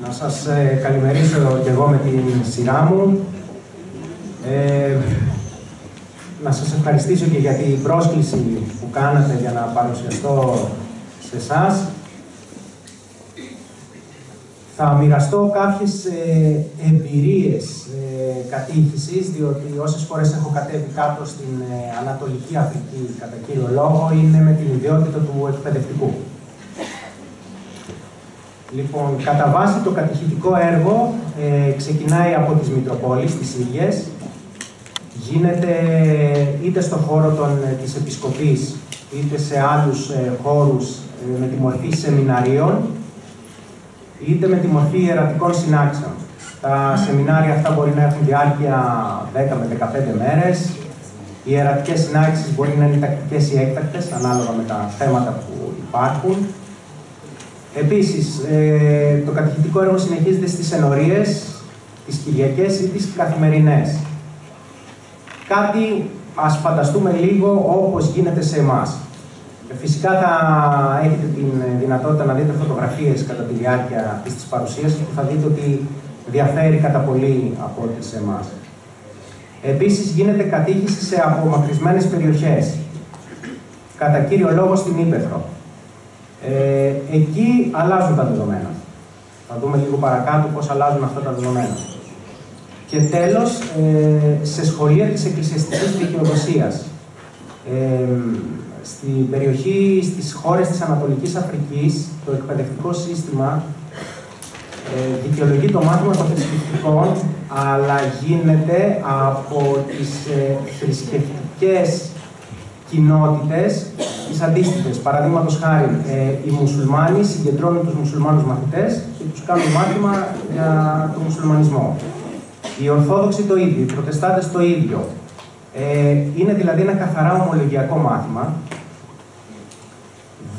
Να σας καλημερίσω και εγώ με την σειρά μου. Να σας ευχαριστήσω και για την πρόσκληση που κάνατε για να παρουσιαστώ σε εσάς. Θα μοιραστώ κάποιες εμπειρίες κατήχησης, διότι όσες φορές έχω κατέβει κάτω στην Ανατολική Αφρική, κατά κύριο λόγο, είναι με την ιδιότητα του εκπαιδευτικού. Λοιπόν, κατά βάση το κατηχητικό έργο ξεκινάει από τις Μητροπόλεις, τις ίδιες. Γίνεται είτε στον χώρο της Επισκοπής, είτε σε άλλους χώρους με τη μορφή σεμιναρίων, είτε με τη μορφή ιερατικών συνάξεων. Τα σεμινάρια αυτά μπορεί να έχουν διάρκεια 10 με 15 μέρες. Οι ιερατικές συνάξεις μπορεί να είναι τακτικές ή έκτακτες, ανάλογα με τα θέματα που υπάρχουν. Επίσης, το κατηχητικό έργο συνεχίζεται στις ενορίες, τις κυριακές ή τις καθημερινές. Κάτι ας φανταστούμε λίγο όπως γίνεται σε εμάς. Φυσικά θα έχετε την δυνατότητα να δείτε φωτογραφίες κατά τη διάρκεια αυτής της παρουσίασης που θα δείτε ότι διαφέρει κατά πολύ από ό,τι σε εμάς. Επίσης γίνεται κατήχηση σε απομακρυσμένες περιοχές, κατά κύριο λόγο στην Ύπαιθρο. Εκεί αλλάζουν τα δεδομένα. Θα δούμε λίγο παρακάτω πώς αλλάζουν αυτά τα δεδομένα. Και τέλος, σε σχολεία της εκκλησιαστικής δικαιοδοσίας. Στην περιοχή, στις χώρες της Ανατολικής Αφρικής, το εκπαιδευτικό σύστημα δικαιολογεί το μάθημα των θρησκευτικών, αλλά γίνεται από τις θρησκευτικές κοινότητες, τις αντίστοιχες. Παραδείγματος χάρη, οι μουσουλμάνοι συγκεντρώνουν τους μουσουλμάνους μαθητές και τους κάνουν μάθημα για τον μουσουλμανισμό. Οι Ορθόδοξοι το ίδιο, οι Προτεστάντες το ίδιο. Είναι δηλαδή ένα καθαρά ομολογιακό μάθημα.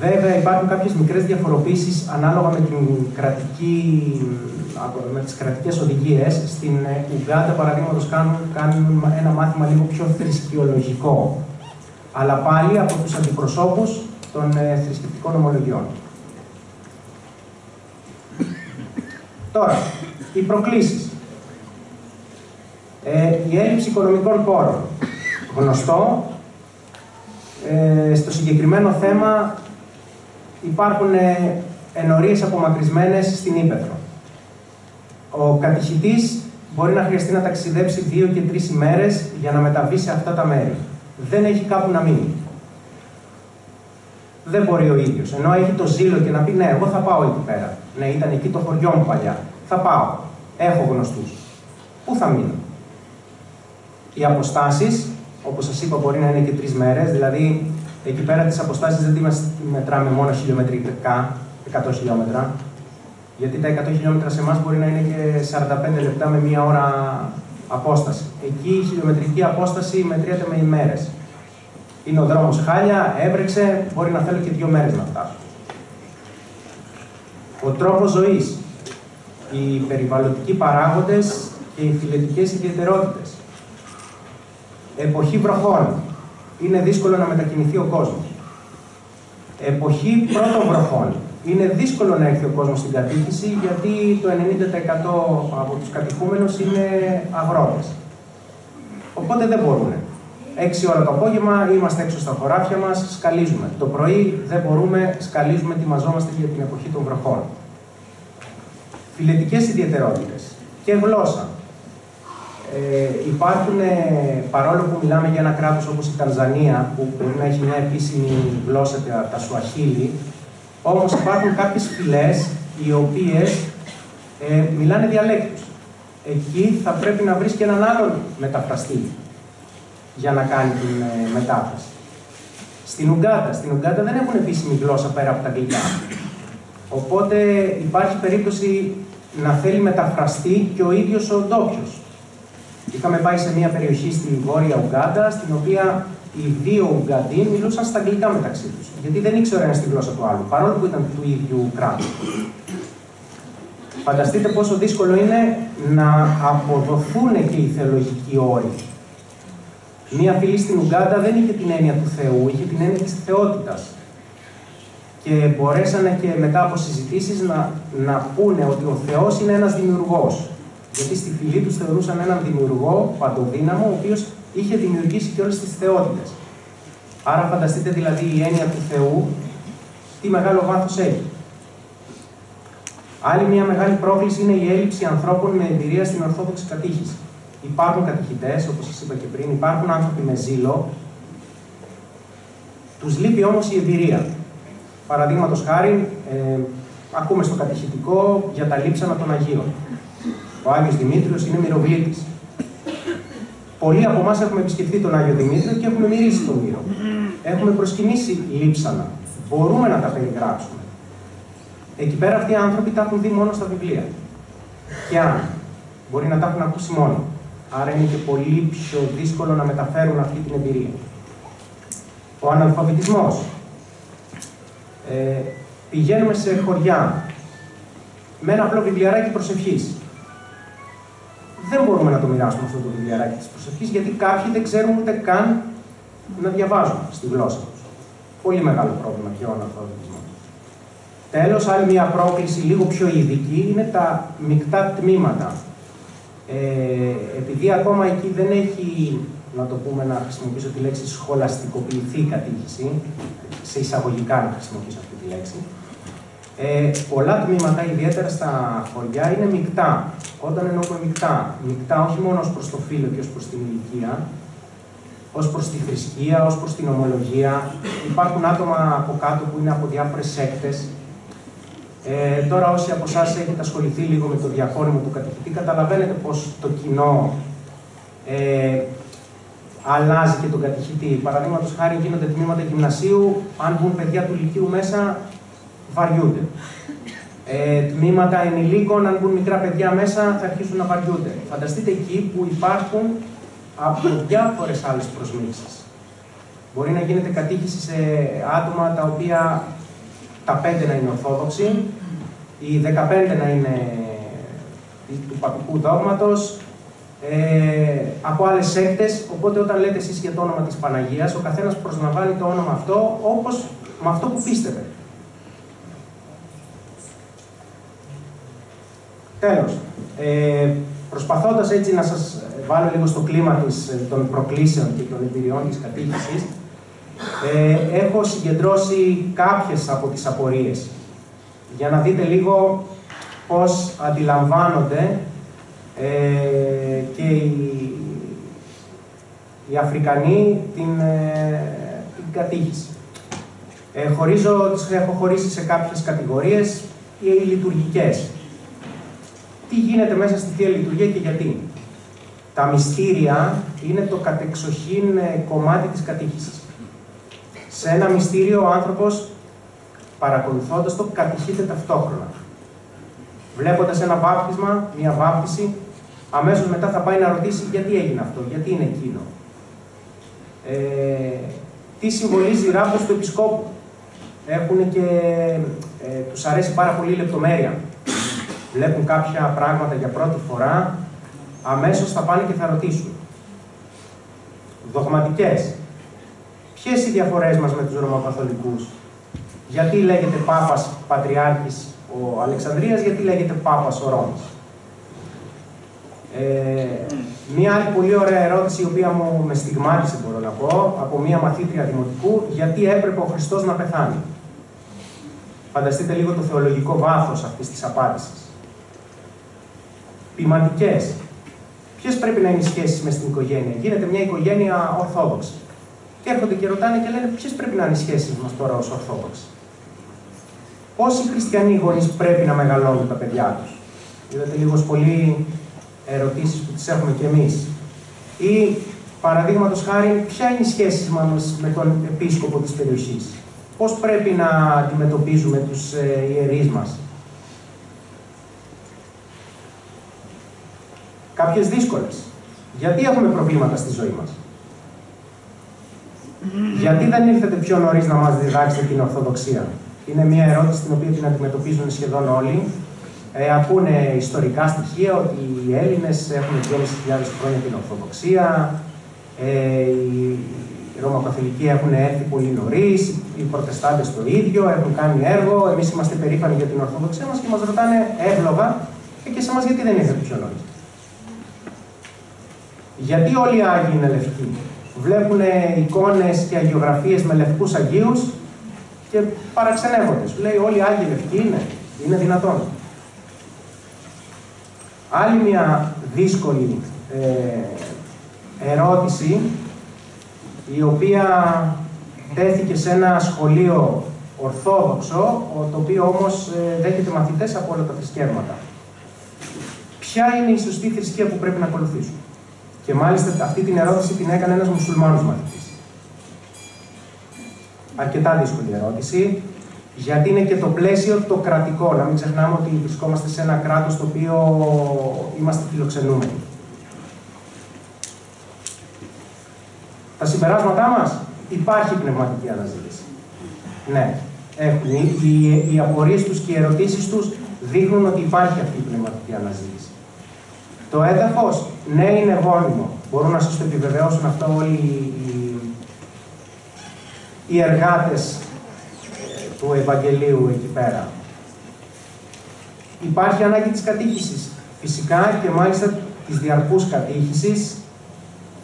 Βέβαια υπάρχουν κάποιες μικρές διαφοροποίησεις ανάλογα με τις κρατικές οδηγίες. Στην Ουγκάντα, παραδείγματος, κάνουν ένα μάθημα λίγο πιο θρησκειολογικό. Αλλά πάλι από τους αντιπροσώπους των θρησκευτικών ομολογιών. Τώρα, οι προκλήσεις. Η έλλειψη οικονομικών πόρων. Γνωστό. Στο συγκεκριμένο θέμα υπάρχουν ενορίες απομακρυσμένες στην Ύπαιθρο. Ο κατηχητής μπορεί να χρειαστεί να ταξιδέψει 2 και 3 ημέρες για να μεταβεί σε αυτά τα μέρη. Δεν έχει κάπου να μείνει. Δεν μπορεί ο ίδιος. Ενώ έχει το ζήλο και να πει ναι, εγώ θα πάω εκεί πέρα. Ναι, ήταν εκεί το χωριό μου παλιά. Θα πάω. Έχω γνωστούς. Πού θα μείνω? Οι αποστάσεις, όπως σας είπα, μπορεί να είναι και 3 μέρες. Δηλαδή, εκεί πέρα τις αποστάσεις δεν τις μετράμε μόνο χιλιομετρικά, 100 χιλιόμετρα. Γιατί τα 100 χιλιόμετρα σε εμάς μπορεί να είναι και 45 λεπτά με 1 ώρα απόσταση. Εκεί η χιλιομετρική απόσταση μετριέται με ημέρες. Είναι ο δρόμος χάλια, έβρεξε, μπορεί να θέλω και 2 μέρες να φτάσω. Ο τρόπος ζωής, οι περιβαλλοντικοί παράγοντες και οι φυλετικές ιδιαιτερότητες. Εποχή βροχών. Είναι δύσκολο να μετακινηθεί ο κόσμος. Εποχή πρώτων βροχών. Είναι δύσκολο να έρθει ο κόσμος στην κατήχηση, γιατί το 90% από τους κατηχούμενους είναι αγρότες. Οπότε δεν μπορούν. 6 ώρα το απόγευμα είμαστε έξω στα χωράφια μας, σκαλίζουμε. Το πρωί δεν μπορούμε, σκαλίζουμε, ετοιμαζόμαστε για την εποχή των βροχών. Φυλετικές ιδιαιτερότητες και γλώσσα. Υπάρχουν, παρόλο που μιλάμε για ένα κράτος όπως η Τανζανία, που μπορεί να έχει μια επίσημη γλώσσα, τα Σουαχίλι, όμως υπάρχουν κάποιες φυλές οι οποίες μιλάνε διαλέκτους. Εκεί θα πρέπει να βρεις και έναν άλλον μεταφραστή για να κάνει την μετάφραση. Στην Ουγκάντα δεν έχουν επίσημη γλώσσα πέρα από τα αγγλικά. Οπότε υπάρχει περίπτωση να θέλει μεταφραστή και ο ίδιος ο ντόπιος. Είχαμε πάει σε μια περιοχή στη Βόρεια Ουγκάντα, στην οποία οι 2 Ουγκαντοί μιλούσαν στα αγγλικά μεταξύ τους. Γιατί δεν ήξερε ένας τη γλώσσα του άλλου, παρόλο που ήταν του ίδιου κράτους. Φανταστείτε πόσο δύσκολο είναι να αποδοθούν και οι θεολογικοί όροι. Μία φυλή στην Ουγκάντα δεν είχε την έννοια του Θεού, είχε την έννοια της θεότητας. και μπορέσανε και μετά από συζητήσεις να πούνε ότι ο Θεός είναι ένας δημιουργός. Γιατί στη φυλή τους θεωρούσαν έναν δημιουργό παντοδύναμο, ο οποίος είχε δημιουργήσει και όλες τις θεότητες. Άρα φανταστείτε δηλαδή η έννοια του Θεού, τι μεγάλο βάθος έχει. Άλλη μια μεγάλη πρόκληση είναι η έλλειψη ανθρώπων με εμπειρία στην ορθόδοξη κατήχηση. Υπάρχουν κατηχητές, όπως σας είπα και πριν, υπάρχουν άνθρωποι με ζήλο, τους λείπει όμως η εμπειρία. Παραδείγματος χάρη, ακούμε στο κατηχητικό για τα λείψανα των Αγίων. Ο Άγιος Δημήτριος είναι μυροβλήτης. Πολλοί από εμάς έχουμε επισκεφτεί τον Άγιο Δημήτριο και έχουμε μυρίσει τον μύρο. Έχουμε προσκυνήσει λείψανα. Μπορούμε να τα περιγράψουμε. Εκεί πέρα αυτοί οι άνθρωποι τα έχουν δει μόνο στα βιβλία. Και αν μπορεί να τα έχουν ακούσει μόνο. Άρα είναι και πολύ πιο δύσκολο να μεταφέρουν αυτή την εμπειρία. Ο αναλφαβητισμός. Πηγαίνουμε σε χωριά με ένα απλό βιβλιαράκι προσευχής. Δεν μπορούμε να το μοιράσουμε αυτό το βιβλιαράκι της προσευχής, γιατί κάποιοι δεν ξέρουν ούτε καν να διαβάζουν στη γλώσσα τους. Πολύ μεγάλο πρόβλημα και ο αναλφαβητισμός. Τέλος, άλλη μια πρόκληση λίγο πιο ειδική είναι τα μεικτά τμήματα. Επειδή ακόμα εκεί δεν έχει, να το πούμε, να χρησιμοποιήσω τη λέξη σχολαστικοποιηθεί η κατήχηση, σε εισαγωγικά να χρησιμοποιήσω αυτή τη λέξη, πολλά τμήματα, ιδιαίτερα στα χωριά, είναι μεικτά. Όταν εννοούμε μεικτά όχι μόνο ως προς το φύλο και ως προς την ηλικία, ως προς τη θρησκεία, ως προς την ομολογία. Υπάρχουν άτομα από κάτω που είναι από διάφορες σέκτες. Τώρα όσοι από εσάς έχετε ασχοληθεί λίγο με το διαχώριμο του κατηχητή, καταλαβαίνετε πως το κοινό αλλάζει και τον κατηχητή. Παραδείγματος χάρη γίνονται τμήματα γυμνασίου, αν μπουν παιδιά του λυκείου μέσα, βαριούνται. Τμήματα ενηλίκων, αν μπουν μικρά παιδιά μέσα, θα αρχίσουν να βαριούνται. Φανταστείτε εκεί που υπάρχουν από διάφορες άλλες προσμίξεις. Μπορεί να γίνεται κατήχηση σε άτομα τα οποία τα 5 να είναι ορθόδοξοι, οι 15 να είναι του παπικού δόγματος, από άλλες σέκτες, οπότε όταν λέτε εσείς για το όνομα της Παναγίας, ο καθένας προσλαμβάνει το όνομα αυτό όπως με αυτό που πίστευε. Τέλος, προσπαθώντας έτσι να σας βάλω λίγο στο κλίμα των προκλήσεων και των εμπειριών της κατήχησης, έχω συγκεντρώσει κάποιες από τις απορίες, για να δείτε λίγο πώς αντιλαμβάνονται και οι Αφρικανοί την κατήχηση. Τις έχω χωρίσει σε κάποιες κατηγορίες, οι λειτουργικές. Τι γίνεται μέσα στη Θεία Λειτουργία και γιατί. Τα μυστήρια είναι το κατεξοχήν κομμάτι της κατήχησης. Σε ένα μυστήριο ο άνθρωπος, παρακολουθώντας το, κατηχείται ταυτόχρονα. Βλέποντας ένα βάπτισμα, μια βάπτιση, αμέσως μετά θα πάει να ρωτήσει γιατί έγινε αυτό, γιατί είναι εκείνο. Τι συμβολίζει η ράβδος του επισκόπου. Τους αρέσει πάρα πολύ η λεπτομέρεια. Βλέπουν κάποια πράγματα για πρώτη φορά, αμέσως θα πάνε και θα ρωτήσουν. Δογματικές. Ποιες οι διαφορές μας με τους Ρωμακαθολικούς. Γιατί λέγεται Πάπας Πατριάρχης ο Αλεξανδρίας, γιατί λέγεται Πάπας ο Ρώμης. Μία άλλη πολύ ωραία ερώτηση, η οποία με στιγμάτισε, μπορώ να πω, από μία μαθήτρια δημοτικού, γιατί έπρεπε ο Χριστός να πεθάνει. Φανταστείτε λίγο το θεολογικό βάθος αυτής της απάντησης. Ποιηματικές. Ποιες πρέπει να είναι οι σχέσεις μες στην οικογένεια. Γίνεται μια οικογένεια ορθόδοξη. Και έρχονται και ρωτάνε και λένε ποιες πρέπει να είναι οι σχέσεις μας τώρα ως ορθόδοξοι. Πόσοι χριστιανοί γονείς πρέπει να μεγαλώνουν τα παιδιά τους. Είδατε λίγο πολύ ερωτήσεις που τις έχουμε κι εμείς. Ή παραδείγματος χάρη, ποια είναι η σχέση μας με τον επίσκοπο της περιοχής. Πώς πρέπει να αντιμετωπίζουμε τους ιερείς μας. Κάποιες δύσκολες. Γιατί έχουμε προβλήματα στη ζωή μας. Γιατί δεν ήρθετε πιο νωρίς να μας διδάξετε την Ορθοδοξία. Είναι μια ερώτηση την οποία την αντιμετωπίζουν σχεδόν όλοι. Ακούνε ιστορικά στοιχεία ότι οι Έλληνες έχουν 2.500 χρόνια την Ορθοδοξία. Οι Ρωμακαθολικοί έχουν έρθει πολύ νωρίς, οι Προτεστάντες το ίδιο, έχουν κάνει έργο, εμείς είμαστε περήφανοι για την Ορθόδοξία μας και μας ρωτάνε εύλογα και σε εμάς γιατί δεν ήρθατε πιο νωρίς. Γιατί όλοι οι Άγιοι είναι λευκοί? Βλέπουν εικόνες και αγιογραφίες με λευκούς Αγίους και παραξενεύονται. Σου λέει όλοι οι Άγιοι λευκοί είναι δυνατόν? Άλλη μια δύσκολη ερώτηση, η οποία τέθηκε σε ένα σχολείο ορθόδοξο, το οποίο όμως δέχεται μαθητές από όλα τα θρησκεύματα. Ποια είναι η σωστή θρησκεία που πρέπει να ακολουθήσουν? Και μάλιστα αυτή την ερώτηση την έκανε ένας μουσουλμάνος μαθητής. Αρκετά δύσκολη ερώτηση, γιατί είναι και το πλαίσιο το κρατικό. Να μην ξεχνάμε ότι βρισκόμαστε σε ένα κράτος το οποίο είμαστε φιλοξενούμενοι. Τα συμπεράσματά μας: υπάρχει πνευματική αναζήτηση. Ναι, έχουν. Οι απορίες τους και οι ερωτήσεις τους δείχνουν ότι υπάρχει αυτή η πνευματική αναζήτηση. Το έδαφος, ναι, είναι γόνιμο. Μπορούν να σας το επιβεβαιώσουν αυτό όλοι οι εργάτες του Ευαγγελίου εκεί πέρα. Υπάρχει ανάγκη της κατήχησης. Φυσικά και μάλιστα της διαρκούς κατήχησης,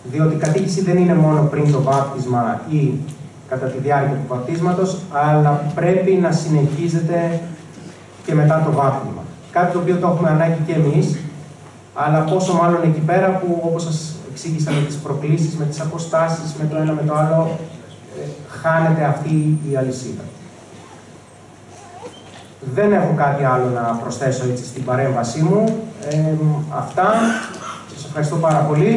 διότι η κατήχηση δεν είναι μόνο πριν το βάπτισμα ή κατά τη διάρκεια του βαπτίσματος, αλλά πρέπει να συνεχίζεται και μετά το βάπτισμα. Κάτι το οποίο το έχουμε ανάγκη και εμείς, αλλά πόσο μάλλον εκεί πέρα που, όπως σας εξήγησα, με τις προκλήσεις, με τις αποστάσεις, με το ένα με το άλλο, χάνεται αυτή η αλυσίδα. Δεν έχω κάτι άλλο να προσθέσω έτσι στην παρέμβασή μου. Αυτά. Σας ευχαριστώ πάρα πολύ.